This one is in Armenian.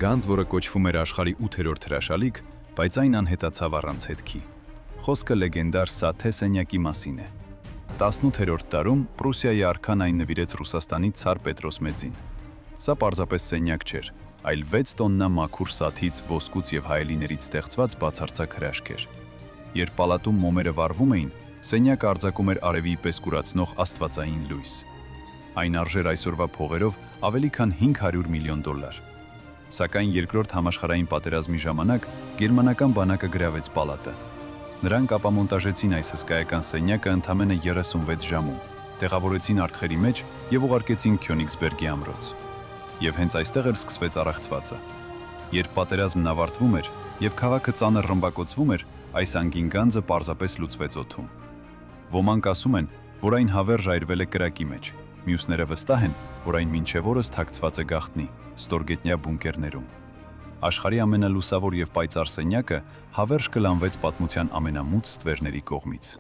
Գանձ, որը կոչվում էր աշխարհի 8-րդ հրաշալիք, բայց այն անհետացավ առանց հետքի։ Խոսքը լեգենդար Սաթե սենյակի մասին է։ 18-րդ դարում Պրուսիայի արքան այն նվիրեց Ռուսաստանի ցար Պետրոս Մեծին։ Սա պարզապես սենյակ չէր, այլ 6 տոննա մաքուր սաթից, ոսկուց եւ հայելիներից ստեղծված բացարձակ հրաշք էր։ Երբ պալատում մոմերը վառվում էին, սենյակը արձակում էր արևի պես կուրացնող աստվածային լույս։ Այն արժեր այսօրվա փողերով ավելի քան $500 միլիոն։ Սակայն Երկրորդ համաշխարհային պատերազմի ժամանակ գերմանական բանակը գրավեց պալատը։ Նրանք ապամոնտաժեցին այս հսկայական սենյակը ընդամենը 36 ժամում, տեղավորեցին արկղերի մեջ եւ ուղարկեցին Քյոնիգսբերգի ամրոց։ Եվ հենց այստեղ էր սկսվեց առեղծվածը։ Երբ պատերազմն ավարտվում էր եւ քաղաքը ծանր ռմբակոծվում էր, այս անգին գանձը պարզապես լուծվեց օդում։ Ոմանք ասում են, որ այն հավերժ այրվել է կրակի մեջ, մյուսները վստահ են, որ այն մինչև օրս թաքցված է գաղտնի, ստորգետնյա բունկերներում։ Աշխարհի ամենալուսավոր եւ պայծառ սենյակը հավերժ կլանվեց պատմության ամենամութ ստվերների կողմից։